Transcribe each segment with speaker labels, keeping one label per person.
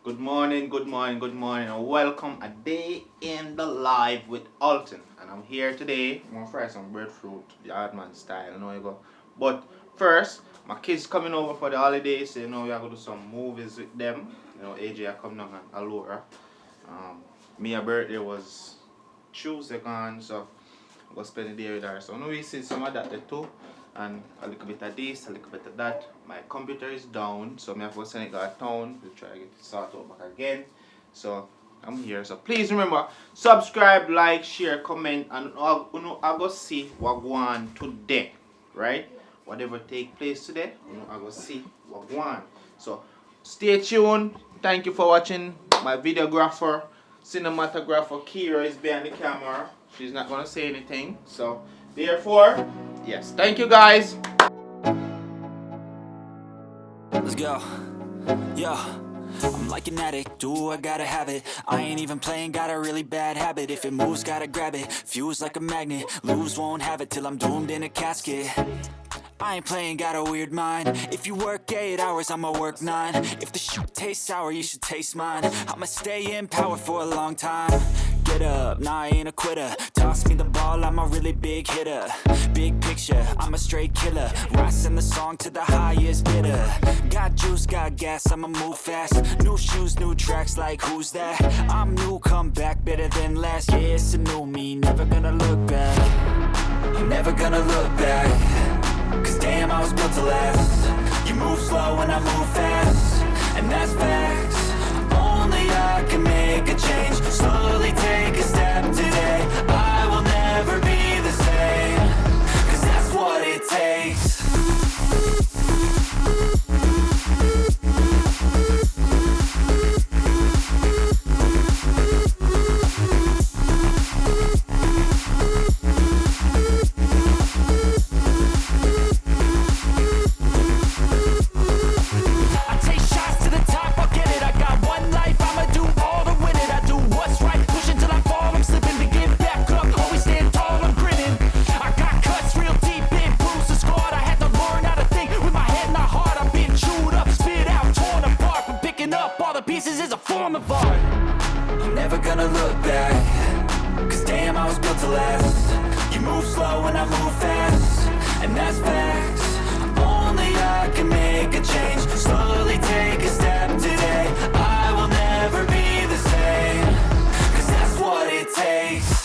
Speaker 1: Good morning, good morning, good morning, and welcome a day in the life with ALTON. And I'm here today. I'm gonna fry some breadfruit, yardman style, you know you go. But first, my kids coming over for the holidays, so we are gonna do some movies with them. AJ are coming down and Alora. Mia birthday was Tuesday gone, so I'm gonna spend the day with her. So now we see some of that there too. And a little bit of this, a little bit of that. My computer is down, so I have to send it to a town to try to get it sorted out back again. So I'm here. So please remember, subscribe, like, share, comment, and I go see what go on today, right? Whatever take place today, I go see what go on. So stay tuned. Thank you for watching. My videographer, cinematographer Kira is behind the camera. She's not gonna say anything. So therefore, yes. Thank you guys.
Speaker 2: Let's go. Yo, I'm like an addict, do I gotta have it. I ain't even playing, got a really bad habit. If it moves, gotta grab it, fuse like a magnet. Lose, won't have it till I'm doomed in a casket. I ain't playing, got a weird mind. If you work 8 hours, I'ma work 9. If the shoot tastes sour, you should taste mine. I'ma stay in power for a long time. Get up, nah, I ain't a quitter. Toss me the ball, I'm a really big hitter. Big picture, I'm a straight killer. Rising the song to the highest bidder. Got juice, got gas, I'ma move fast. New shoes, new tracks, like who's that? I'm new, come back, better than last. Yeah, it's a new me, never gonna look back. I'm never gonna look back. Cause damn, I was built to last. You move slow and I move fast, and that's facts. Only I can make a change. Slowly take a step today. I will never be the same. Cause that's what it takes. Pieces is a form of art. I'm never gonna look back. Cause damn, I was built to last. You move slow and I move fast, and that's facts. Only I can make a change. Slowly take a step today. I will never be the same. Cause that's what it takes.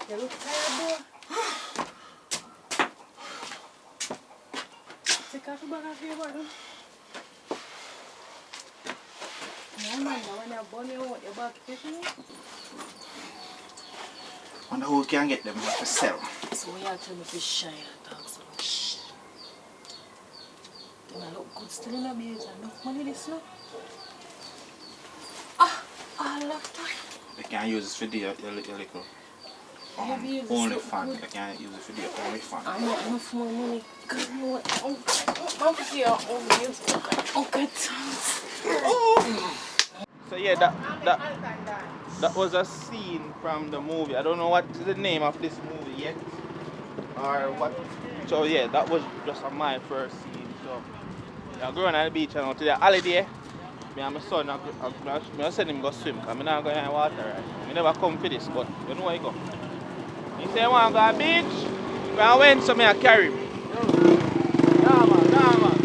Speaker 3: You look tired, though. Take off your bag off your bottom. No, man, when you're born, you want your back fishing.
Speaker 1: Wonder who can get them to sell.
Speaker 3: So we have to be shy and talk so much. Then I look good still in a beers and enough money this now. I love that.
Speaker 1: They can't use this for your little only fan. They can't use it for their only fan.
Speaker 3: I want enough more money. Because I want I'm here only use okay.
Speaker 1: So yeah, that was a scene from the movie. I don't know what is the name of this movie yet, or what. So yeah, that was just my first scene. So I'm going on the beach and to the holiday. Me and my son, I send him go swim because I'm not going in the water. Right? I never come for this, but you know where you go. He say I want to go to the beach. When I went, so I carry him. Yeah man, yeah man.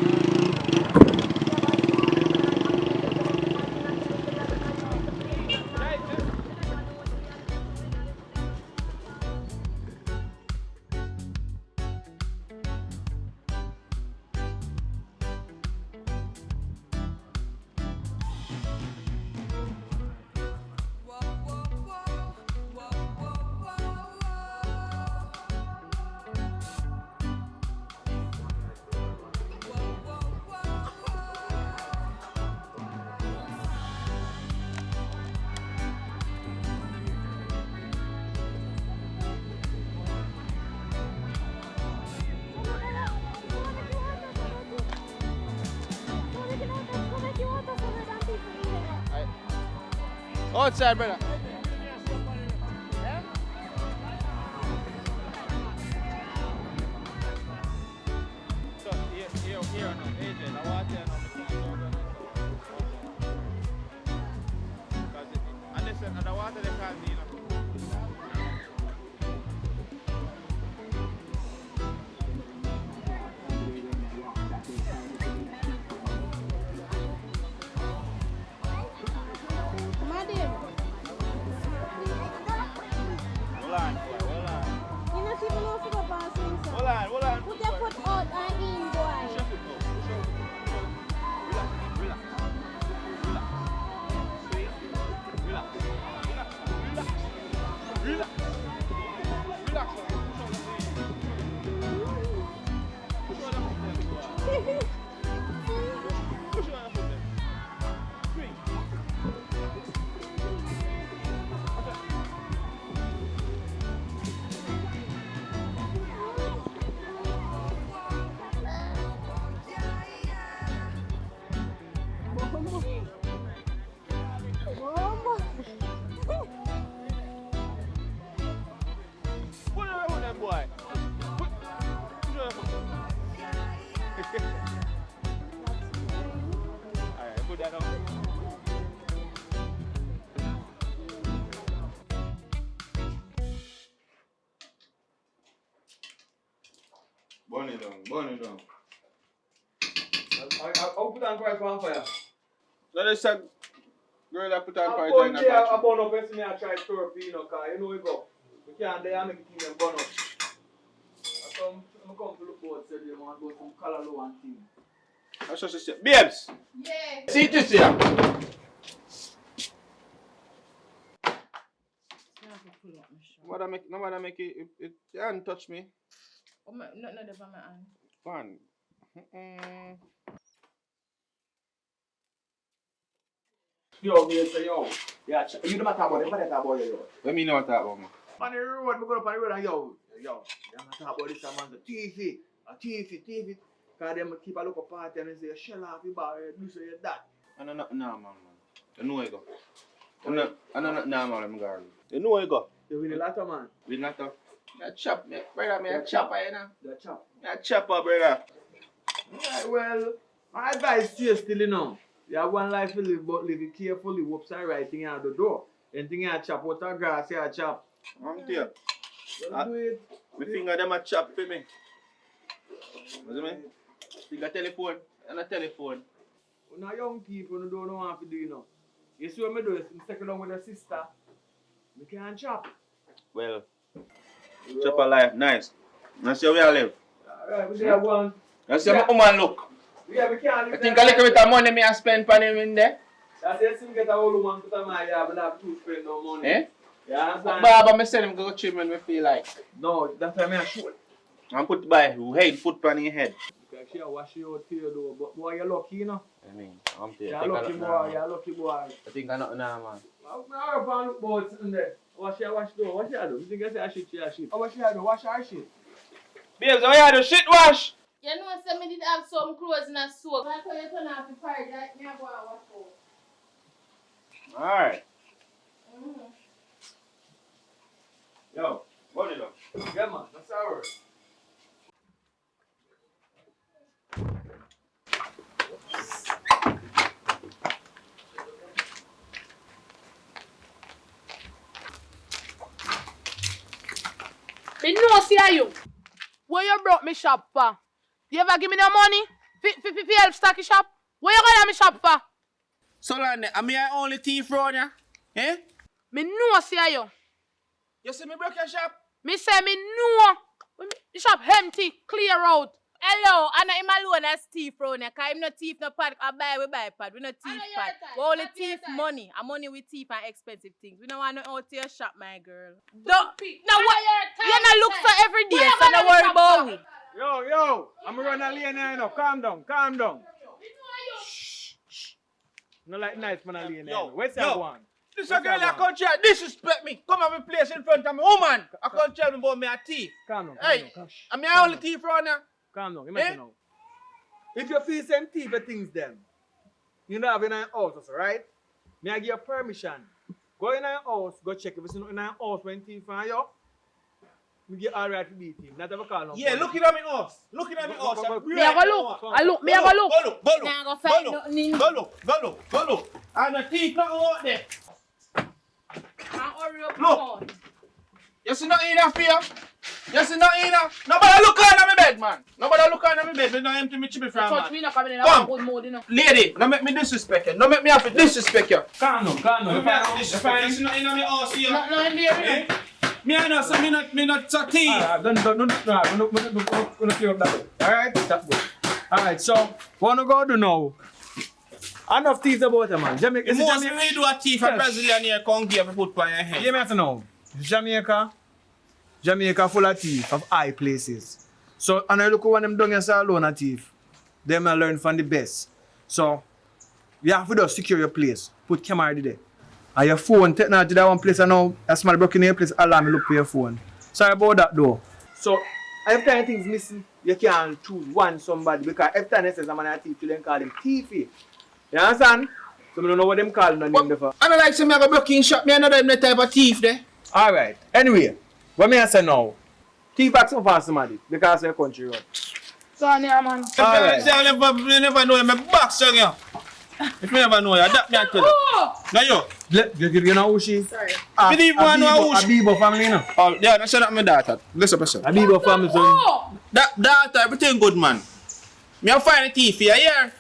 Speaker 1: Outside, brother. So, here, no, AJ, the water, no, and listen, the water they can't be,
Speaker 3: Madam,
Speaker 1: Hold on, boy, hold on.
Speaker 3: you not even know if you go past him, sir.
Speaker 1: Hold on.
Speaker 3: Put your foot out and in, boy.
Speaker 1: Push your foot now. Push your foot. Relax. Sweet. Relax. Push on the foot there, boy. Push on the foot there. Swing. Put on the foot there, boy. Push on the foot. Alright, put that on. Burn it down.
Speaker 4: I'll put on price on fire.
Speaker 1: So this a girl that put on
Speaker 4: I'm
Speaker 1: price
Speaker 4: going
Speaker 1: in the
Speaker 4: there, I'm
Speaker 1: bathroom.
Speaker 4: going up and see me, I try to throw a you know, cause you know we go. We can't there and make it them burn up. I come to look forward to them and go some color low and thing.
Speaker 1: That's what she said. Babes,
Speaker 3: Yeah.
Speaker 1: see this here. Nobody make it you can't touch me.
Speaker 3: No, that's my hand.
Speaker 1: Fun.
Speaker 4: Yo, me say yo. Yeah, you don't matter about it, but talk about yo.
Speaker 1: Let me know what that about me.
Speaker 4: On the road, we go up on the road and yo, you don't talk about this man, the TV. Cause them keep a look up party and they say, shell off your bar, do so you that.
Speaker 1: I know nothing now, man. You know where you go. I know nothing now, man. I'm going. You know where you go.
Speaker 4: You win a lot of man.
Speaker 1: We not a chop, me, brother. Me a chopper, you know.
Speaker 4: The chop.
Speaker 1: Me a chopper, brother.
Speaker 4: Yeah, well, my advice to you still, you know. You have one life to live, but live it carefully. Whoops, I right thing out the door. Anything you chop out of grass, you chop.
Speaker 1: I'm there.
Speaker 4: Well, do it.
Speaker 1: My finger them a chop for me. You see me? Finger telephone and a telephone.
Speaker 4: When a young people who don't know what to do, you know. You see what me do? I take along with your sister. We can't chop.
Speaker 1: Well, chopper life, nice. That's how we all live.
Speaker 4: Alright, we there one.
Speaker 1: That's how my woman look.
Speaker 4: Yeah, we can't
Speaker 1: I
Speaker 4: live
Speaker 1: think a little bit of money me I spend on him in there.
Speaker 4: That's it, see, get a whole woman put on my yard, but I have to spend no money.
Speaker 1: Eh?
Speaker 4: You understand?
Speaker 1: Barber, me send him go trim when me feel like.
Speaker 4: No, that's why I shoot.
Speaker 1: And put by head, put on your head.
Speaker 4: Because she wash you out here though, but boy, you're lucky, you know.
Speaker 1: I mean, I'm there.
Speaker 4: You're lucky boy, you're lucky boy.
Speaker 1: I think I know now, man.
Speaker 4: I'm going to look boats in there. Wash though, what she do? You think I say I shit, she shit. Oh, what she do? Wash her shit.
Speaker 1: Babes, how you do shit wash?
Speaker 3: You know, some did have some clothes in a soak. That's why you turn off the fire. That me go and wash out.
Speaker 1: Alright.
Speaker 3: Mm-hmm.
Speaker 1: Yo, what is up?
Speaker 4: Yeah, man, that's alright.
Speaker 3: Me know see you. Where you brought me shop for? You ever give me the money? For help stock shop? Where you gonna me shop for?
Speaker 1: So, Landy, am I only thief round ya? Eh?
Speaker 3: Me know see you.
Speaker 1: You see me broke your shop?
Speaker 3: Me say me know. The shop empty, clear out.
Speaker 5: Hello, and I'm alone as thief round here, cause I'm not thief no pad, I buy pad, we not thief pad. We only thief money, and money we thief and expensive things. We don't want to out to your shop, my girl. Now what? You not look so every day, so don't worry about we.
Speaker 4: Yo, I'm running a lane here now. Calm down. Shh. No like nice man a lane here. Where's that one?
Speaker 1: This a girl that come try disrespect me. Come on my place in front of me. Woman, I can't tell me about me a thief.
Speaker 4: Calm down.
Speaker 1: Hey, I'm the only thief round here.
Speaker 4: Calm down, imagine now. If you feel same thief things then, you don't have in an house, right? May I give you permission Go in your house, go check if it's not in your house when thief find you. We get all right to beat him. Not ever call no
Speaker 1: Yeah,
Speaker 4: police.
Speaker 1: looking at me house. Looking at me house.
Speaker 3: Me a go look. I look. Me a go look.
Speaker 1: Go look. Go look.
Speaker 5: Nah, go
Speaker 1: Go
Speaker 5: find
Speaker 1: look.
Speaker 5: nothing in.
Speaker 1: Go look. Go look. Go look. And the thief not out there.
Speaker 5: And hurry up,
Speaker 1: Look.
Speaker 5: on.
Speaker 1: You see nothing in here? You see nothing in here? Nobody look under my bed, man. Nobody look under my bed. Me not empty me chibi from,
Speaker 3: Touch
Speaker 1: man.
Speaker 3: me not coming in.
Speaker 1: Come.
Speaker 3: I want good mood, you know.
Speaker 1: Lady, don't make me disrespect you. Don't make me have to disrespect you.
Speaker 4: Calm down, calm
Speaker 1: Don't
Speaker 4: down.
Speaker 1: make me have to disrespect you. You see nothing in my house here?
Speaker 3: No, in there,
Speaker 1: Eh? Me I know, so me not a thief.
Speaker 4: Don't clear up that. Alright? That good. Alright, so what we gonna do now? Enough thieves about it, man. Jamaica.
Speaker 1: The
Speaker 4: Is it
Speaker 1: most
Speaker 4: Jamaica?
Speaker 1: we do a thief, a
Speaker 4: Yes.
Speaker 1: Brazilian here come give a put on your head.
Speaker 4: Hear me out now. Jamaica. Jamaica full of thief of high places. So, and I look at when them down here say alone a thief. Them I learn from the best. So, you have to just secure your place. Put camera there. And your phone, technology that one place and now a small broken in your place, alarm me look for your phone. Sorry about that though. So, every time things missing, you can't choose one somebody because every time they say someone a thief, you then call them thiefy. You understand? So, I don't know what them call no name there for.
Speaker 1: I don't like say me have a broken shop, me another them the type of thief there.
Speaker 4: Alright. Anyway, what me I say now? Thief back some for somebody because of your country road.
Speaker 3: So, yeah, man.
Speaker 4: Alright.
Speaker 1: Say I never know you, my box you. If you never know you, that me I tell you.
Speaker 3: Oh!
Speaker 1: Now you.
Speaker 4: You know who she is?
Speaker 5: Sorry.
Speaker 1: Me didn't even know who she-
Speaker 4: Abibo family, you know?
Speaker 1: Oh, yeah, that's not my daughter. Listen, person.
Speaker 4: Abibo family, son.
Speaker 3: Oh!
Speaker 1: That daughter, everything good, man. Me have find a thief here, yeah?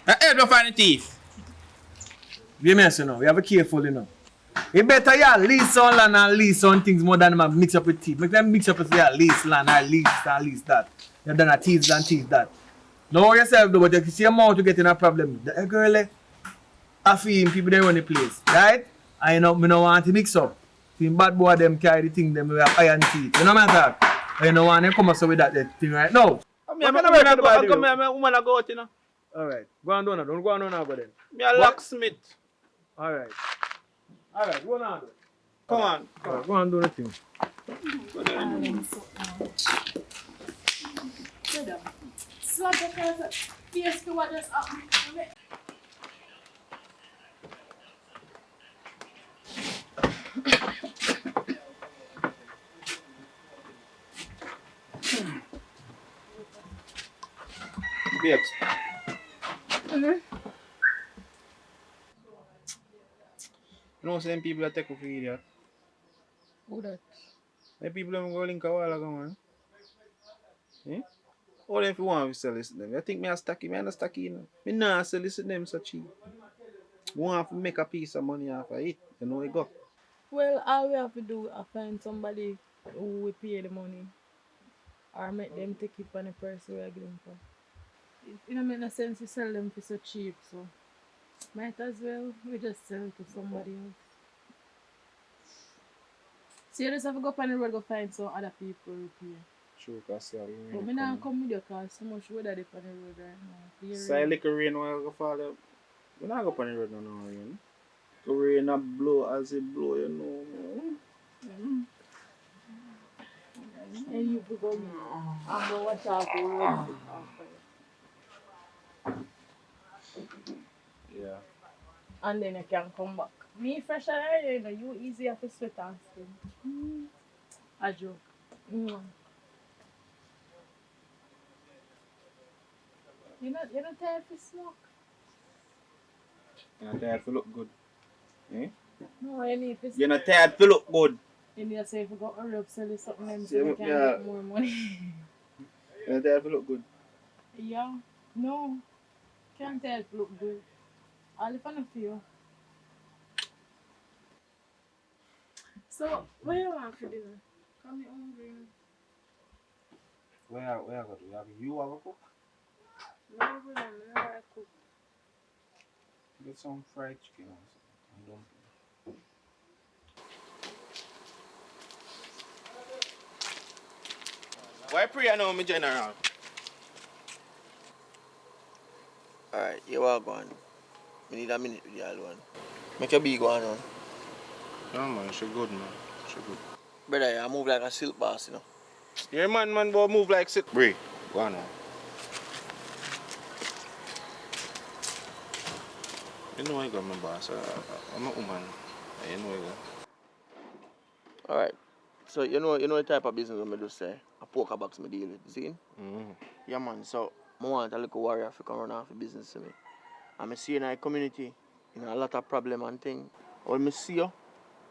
Speaker 1: I help me find a thief.
Speaker 4: You may say now, you have to be careful, you know. You better yeah, lease on land and lease on things more than mix up with teeth. Make them mix up with yeah, lease land and lease that. You've done a teeth and teeth that. Don't worry yourself though, but if you see a mouth to get in a problem, the girl I feel people they run the place, right? I know me no want to mix up. See bad boy them carry the thing them with iron teeth. You know what I'm talking? I don't want to come up with that thing right now.
Speaker 1: I'm a woman I go out, you know.
Speaker 4: Alright, go on down now. Don't go on down now, but then.
Speaker 1: Me a locksmith.
Speaker 4: Alright. Alright, go on now.
Speaker 1: Come on.
Speaker 4: Alright, go on do the thing.
Speaker 3: So, because face to what just happened to me.
Speaker 1: Babes. You know, some people that take off for idiot.
Speaker 3: Who that?
Speaker 1: The people that go link a while ago, man. Eh? All if you want to sell this to them. You think me a stacky? Me a not stacky, you know. Me nah sell this to them so cheap. Want to make a piece of money off of it. You know it go.
Speaker 5: Well, all we have to do is find somebody who will pay the money. Or make them take it on the price we are giving for. It don't make no sense to sell them for so cheap, so might as well we just sell to somebody else. So you just have to go up on the road go find some other people repair.
Speaker 1: Sure, because
Speaker 5: But me not come with you because so much weather they on the road right now. Clear
Speaker 1: So I
Speaker 5: rain.
Speaker 1: like a rain while I go fall up. We not go on the road no rain. The rain a blow as it blow, you know.
Speaker 5: And you go and go watch out the road.
Speaker 1: Yeah.
Speaker 5: And then you can come back. Me fresh and early, you know, you easier to sweat and skin. A joke. You're not tired to smoke?
Speaker 1: You're not tired to look good. Eh?
Speaker 5: No, you need to
Speaker 1: You're not tired to look good.
Speaker 5: You need to say if you go hurry up, sell you something then so
Speaker 1: Yeah,
Speaker 5: you can
Speaker 1: yeah.
Speaker 5: get more money.
Speaker 1: You're not tired to look good.
Speaker 5: Yeah, no. Can't tell if look good. All if I know for you. So, what do you want for dinner? Come me hungry.
Speaker 1: Where I go to? You have a cook?
Speaker 5: No, good, I never cook.
Speaker 1: Get some fried chicken or something. And dumpling. Why pray I know me general?
Speaker 6: Alright, you are gone. We need a minute with you all one. Make your big one on.
Speaker 1: No man, she good man. She good.
Speaker 6: Brother, you move like a silk boss, you know.
Speaker 1: Yeah man, boy move like sit. Bray, go on now. You know I got my boss. I'm a woman. You know it.
Speaker 6: Alright. So you know the type of business I do say. A poker box me deal with, see?
Speaker 1: Mm-hmm.
Speaker 6: Yeah man, so I want a little warrior to come run off the business to me. And I see in our community, a lot of problem and thing. When I see you,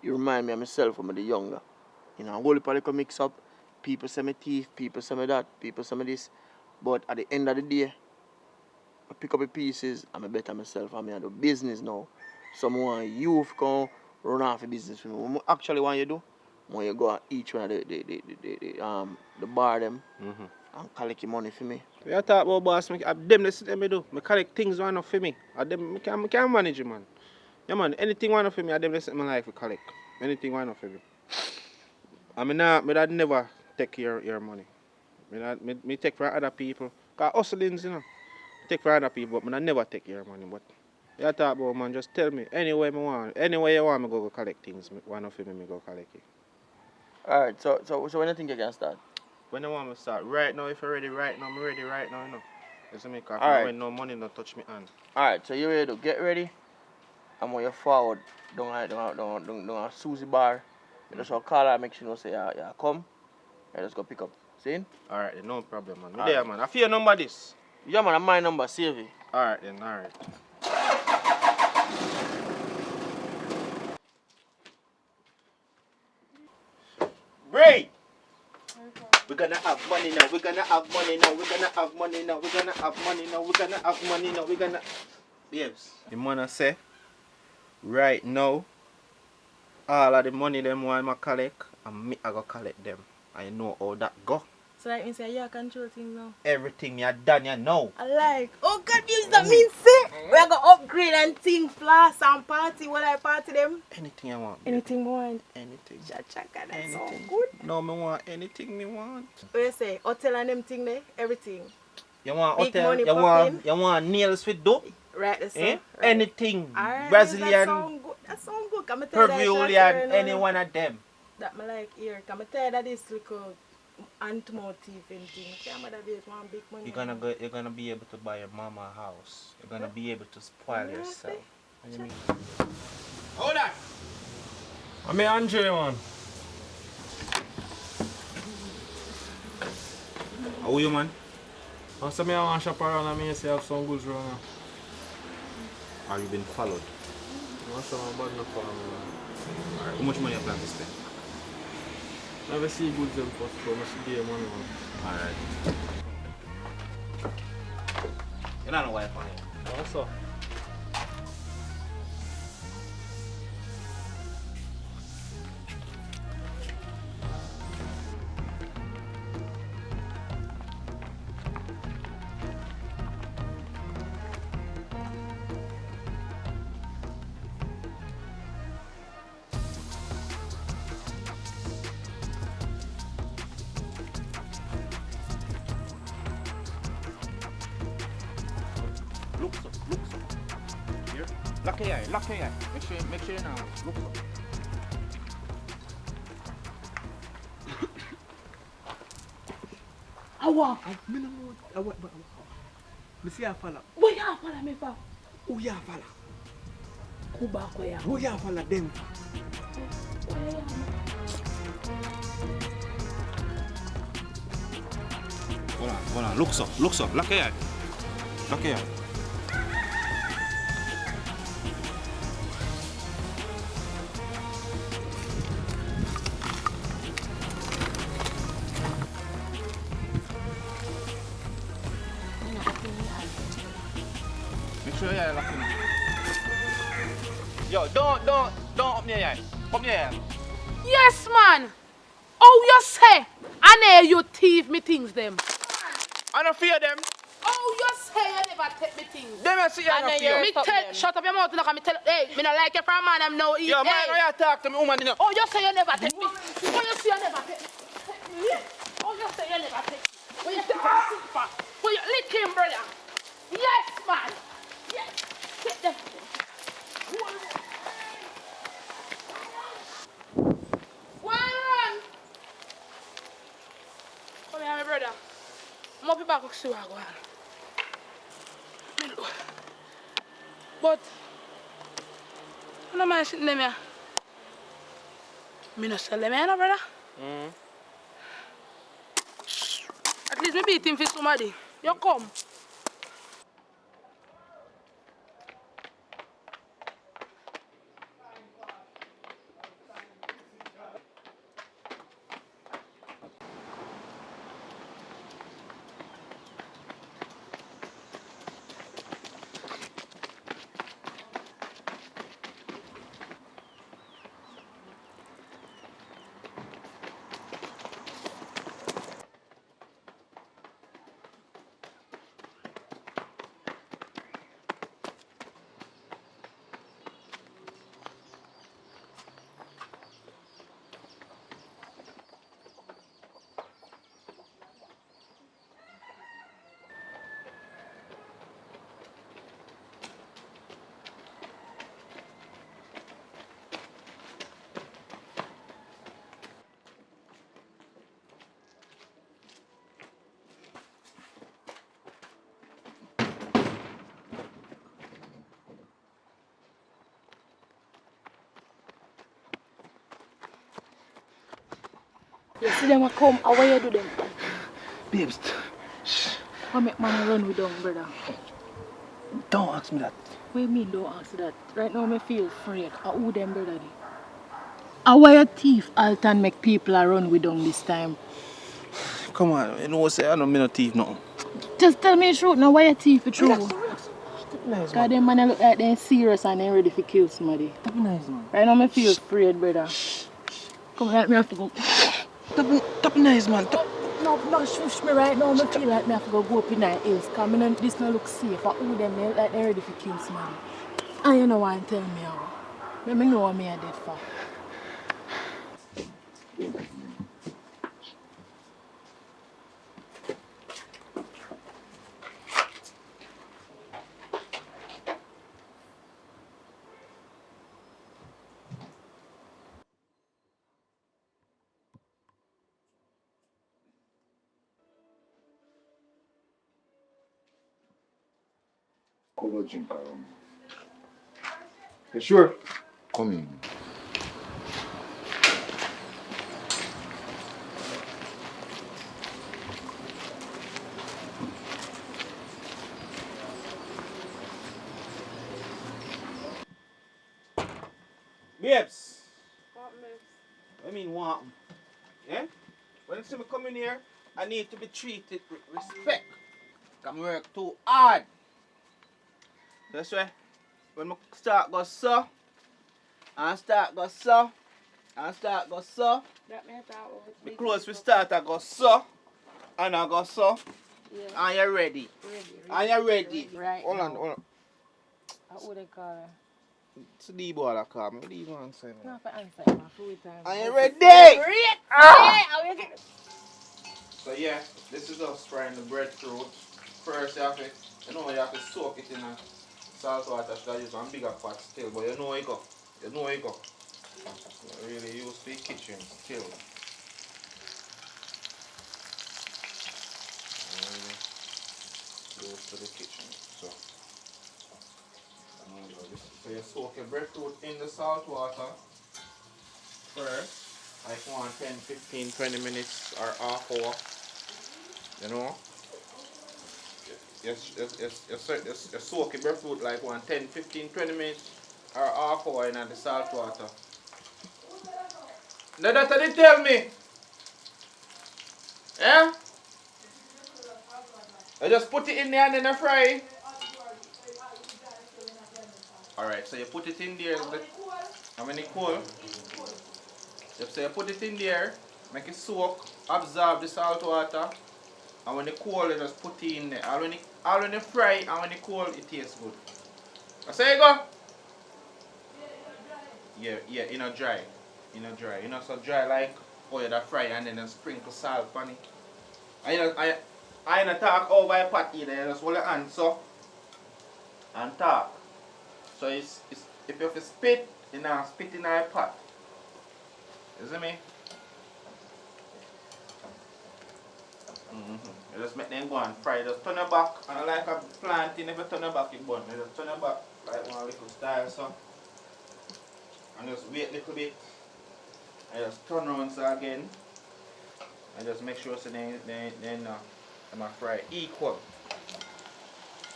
Speaker 6: you remind me of myself when I was younger. A whole heap of little mix up. People say me thief, people say me that, people say me this. But at the end of the day, I pick up the pieces and I better myself and I do business now. So I want you to come run off the business for me. What I actually want you to do, when you go at each one of the bar them and collect your money for me.
Speaker 1: We are talk about boss, them listen to me do. I collect things one off for me. I can manage it, man. Yeah man, anything one off for me, I them listen to my life we collect. Anything one off for me. I mean I never take your money. Me take for other people. Cause hustlings, take for other people, but I never take your money. But you talk about man, just tell me anywhere me want. Anywhere you want me go collect things. One of me go collect it.
Speaker 6: Alright, so when you think you can start?
Speaker 1: When I want me start right now, if you're ready right now, I'm ready right now, You see me, cause
Speaker 6: Alright.
Speaker 1: when no money no touch me hand.
Speaker 6: Alright, so you ready to get ready? And when you forward, don't Susie bar. You just call her, make sure you know say yeah come. You just go pick up. See?
Speaker 1: Alright then, no problem man. Me
Speaker 6: Alright.
Speaker 1: there man. I feel your number this.
Speaker 6: Yeah man, I'm my number, save it.
Speaker 1: Alright then, alright. Break! We're gonna have money now, we're gonna have money now, we're gonna have money now, we're gonna have money now, we're gonna have money now, we're gonna... Babes, the man say, right now, all of the money them want I collect, and me I go collect them. I know how that go.
Speaker 5: So like me say, you control things now.
Speaker 1: Everything you done, you know.
Speaker 5: I like. Oh God, music that means say we are gonna upgrade and thing, floss and party. What I party them?
Speaker 1: Anything you want. baby.
Speaker 5: Anything more and
Speaker 1: Anything.
Speaker 5: chaka, that
Speaker 1: Anything.
Speaker 5: sound good.
Speaker 1: No, me want anything me want.
Speaker 5: What you say? Hotel and them thing there, everything.
Speaker 1: You want
Speaker 5: Big
Speaker 1: hotel,
Speaker 5: money
Speaker 1: you want nails with dough?
Speaker 5: Right, that's
Speaker 1: Eh?
Speaker 5: right.
Speaker 1: Anything.
Speaker 5: Alright,
Speaker 1: Brazilian,
Speaker 5: that sound good. That sound good. Come tell you that
Speaker 1: Peruvian,
Speaker 5: shot,
Speaker 1: any one of them.
Speaker 5: that me like here. Come tell you that this little ant-mouth thief and thing. Come that is one big money.
Speaker 1: You're gonna be able to buy your mama a house. You're gonna be able to spoil yourself. What do you mean? Hold on.
Speaker 4: I'm Andre, man.
Speaker 1: How are you, man?
Speaker 4: I say me I want to shop around and me say I have some goods around now.
Speaker 1: Are you been followed?
Speaker 4: I want some bad enough for me.
Speaker 1: Alright, how much money you plan to spend?
Speaker 4: I never see goods them first, but I should give money, man.
Speaker 1: Alright. You don't know why I found it.
Speaker 4: What's up?
Speaker 1: Look so. Here. Lock your eye. Make sure you know. Look so.
Speaker 3: Awa.
Speaker 4: Me no know. Me see a fella.
Speaker 3: Where you follow me for?
Speaker 4: Who ya fella?
Speaker 3: Who back where you?
Speaker 4: Who ya fella them?
Speaker 1: Hold on. Look so. Lock your eye. Make sure you're locking it. Yo, don't open your eye. Open your eye.
Speaker 3: Yes, man. Oh, you say? I know you thief me things them.
Speaker 1: I don't fear them.
Speaker 3: Oh, you say you never take me things.
Speaker 1: Them I see you
Speaker 5: I
Speaker 1: don't
Speaker 5: know
Speaker 1: fear.
Speaker 5: you're-
Speaker 3: Me
Speaker 5: Fuck
Speaker 3: tell,
Speaker 5: them.
Speaker 3: shut up your mouth, look at me tell, hey, me not like you from man, I'm no eat.
Speaker 1: Yo, man,
Speaker 3: hey.
Speaker 1: how you talk to me, woman? You know?
Speaker 3: Oh, you say you never take me. Oh, you say you never take me. Oh, you say you never take me. Oh, you take me. Oh, you lick him, brother. Yes, man. Yes. Take them. One run. Come here, my brother. I'm up your back, see what I go on. But, I don't mind sitting there. Me no sell them, no, brother. At least me beat him for somebody. You come. You see them a come, how you do them?
Speaker 7: Babes,
Speaker 3: How make man run with them, brother?
Speaker 7: don't ask me that.
Speaker 3: What you mean don't answer that? Right now me feel afraid. Who them brother dey? How why a thief Alton make people a run with them this time?
Speaker 7: Come on, you know, say I don't mean no thief, nothing.
Speaker 3: Just tell me the truth now, why a thief the truth?
Speaker 7: Nice,
Speaker 3: Cause them man look like they're serious and they're ready to kill somebody.
Speaker 7: That be nice, man.
Speaker 3: Right now me feel afraid, brother. Come on, let me have to go.
Speaker 7: That be nice, man.
Speaker 3: No, shush me right now. I feel like I have to go up in the hills. Because this no look safe. I owe them like they're ready to kill somebody. And you know what I'm telling me how. Let me know what me I did for.
Speaker 8: Color drink around. You sure? Come in.
Speaker 1: Babes. I mean, want. Yeah? When you see me come in here, I need to be treated with respect. Cause I work too hard. That's why when I start go so, and start go so, and start go so, the clothes we start I go so, and I go so, and you ready. And you ready.
Speaker 3: Right
Speaker 1: Hold on,
Speaker 3: now.
Speaker 1: hold on.
Speaker 3: What they call her?
Speaker 1: It's the D-ball I call me. What do you want to say?
Speaker 3: No, for answer my full time.
Speaker 1: Are you ready? So yeah, this is us frying the breadfruit. First you have to soak it in a salt water. Should I use one bigger pot still, but you know it go. You know it go. You really used to the kitchen still. You really used to the kitchen. So you soak your breadfruit in the salt water first. Like 1, 10, 15, 20 minutes or half hour. You know? You soak your breadfruit like 1, 10, 15, 20 minutes or half hour in the salt water. Now that did tell me. Yeah? I just put it in there and then I fry it. Alright, so you put it in there and when it cool, so you put it in there, make it soak, absorb the salt water, and when it cool you just put it in there. All when you fry and when it cool it tastes good. I say you go? Yeah, you know dry. You know dry. You know so dry like oh you that fry and then you sprinkle salt on it. And you know I don't talk over a pot either, you just hold your hand so and talk. So it's if you have to spit, you know, spit in a pot. You see me? You just make them go and fry. Just turn it back. And like a plantain, if you turn it back, it burn. You just turn it back like one little style so. And just wait a little bit. I just turn around so again. I just make sure so then I'm fry equal.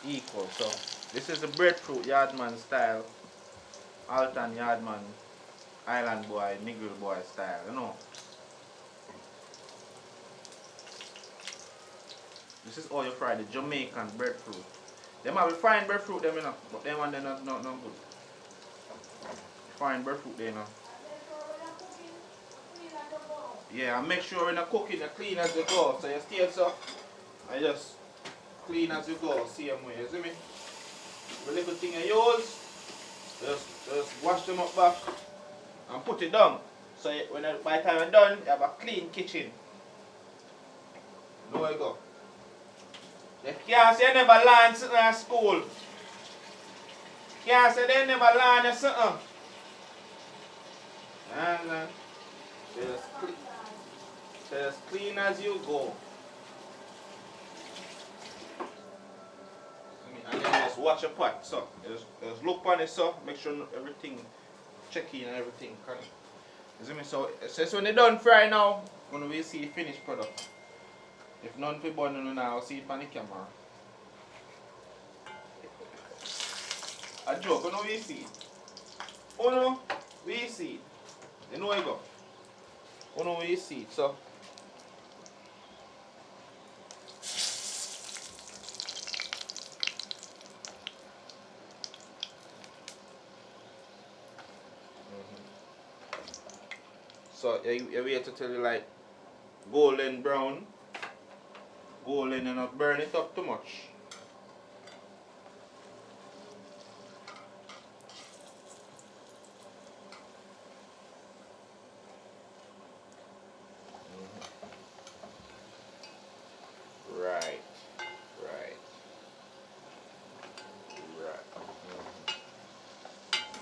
Speaker 1: Equal. So this is the breadfruit yardman style. Alton yardman, island boy, nigger boy style, you know. This is how you fry the Jamaican breadfruit. Them have frying breadfruit them, you know, but them one they not good. Frying breadfruit they, you know. Yeah, and make sure when you're cooking you clean as you go. So you stay so and just clean as you go, same way, you see me? The little thing you use, just wash them up back and put it down. So by the time you're done, you have a clean kitchen. There you go. You can't say you never learn something at school. Can't say they never learn something. And just clean as you go. And then just watch your pot. So just look on it, so make sure everything check in and everything. You see me? So when they're done fry now, when we see the finished product. If none for burn now, I'll see it on the camera. A joke, you know we see it. Oh no, we see it. You know where you go. Oh no, we see it. So so you wait to tell you like golden brown. Golden and not burn it up too much. Right.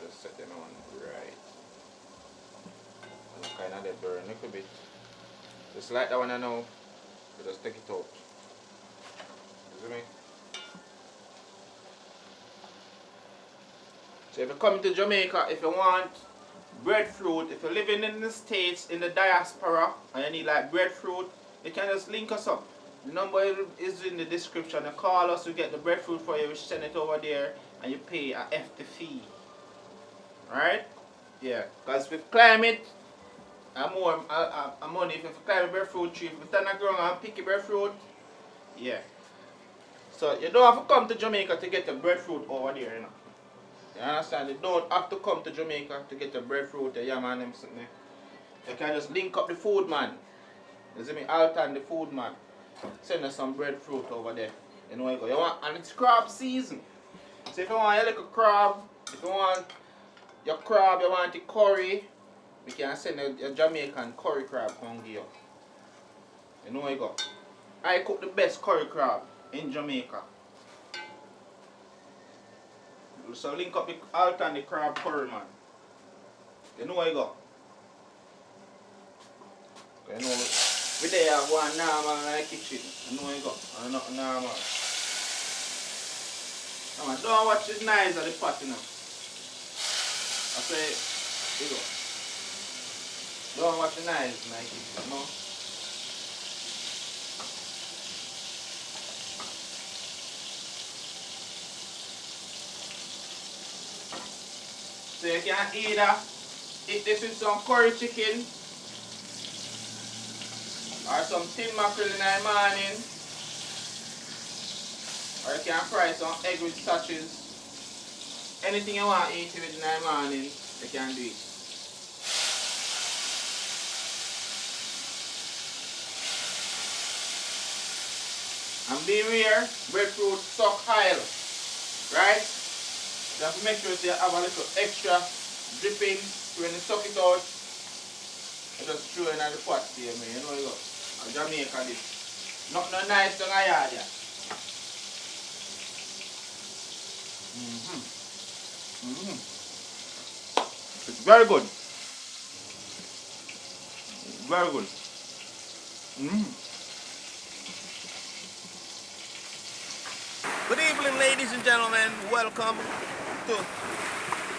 Speaker 1: Just set them on right. And kind of they burn a little bit. Just like that one I know. You just take it out. You see me? So if you come to Jamaica, if you want breadfruit, if you're living in the States, in the diaspora, and you need like breadfruit, you can just link us up. The number is in the description. You call us, we get the breadfruit for you, we send it over there, and you pay a hefty fee. Alright? Yeah. Because with climate, more money if you climb a breadfruit tree. If you stand on the ground and pick a breadfruit, yeah. So you don't have to come to Jamaica to get the breadfruit over there, you know. You understand? You don't have to come to Jamaica to get the breadfruit, the yam and them something. You can just link up the food man. You see me? Alton the food man. Send us some breadfruit over there. You know where you go. You want, and it's crab season. So if you want your little crab, if you want your crab, you want the curry, we can send a Jamaican curry crab come give you. You know where you go. I cook the best curry crab in Jamaica. So link up the Alton the crab curry man. You know where you go. You know, we there have one normal in the kitchen. You know where you go. And not normal. Now man, don't watch the knives of the pot, you know. I say, you go. Don't watch the knives in the kitchen, you know. So you can either eat this with some curry chicken or some tin mackerel in the morning, or you can fry some egg with sausages. Anything you want to eat with in the morning, you can do it. And be aware, breadfruit suck oil, right? You have to make sure you have a little extra dripping when you suck it out. You just throw it in the pot here, man. You know you go. And Jamaica this. Not no nice down the yard, yeah. It's very good. Very good. Good evening, ladies and gentlemen. Welcome to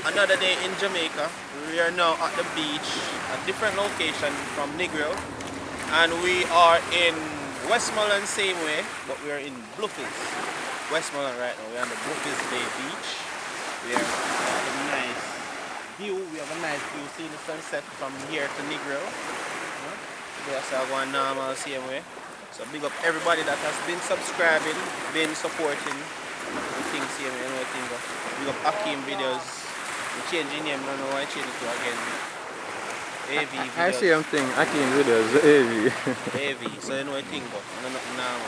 Speaker 1: another day in Jamaica. We are now at the beach, a different location from Negril, and we are in Westmoreland same way, but we are in Bluefields, Westmoreland right now. We're on the Bluefields Bay Beach. We have a nice view. We have a nice view seeing the sunset from here to Negril. Yes, I go normal same way. So big up everybody that has been subscribing, been supporting the things same way, you know the thing. Big up Akim videos. We changing name, I don't know why I change it to again. AV videos.
Speaker 9: I see him thing, Akim videos, AV.
Speaker 1: AV, so you know the thing, but I know nothing normal.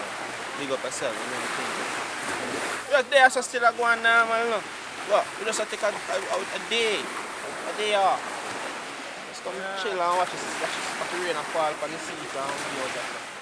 Speaker 1: Big up yourself, you know the thing. Look there, so still going normal, look. Look, we just take a day off. Just come chill and watch the rain fall on the sea and videos.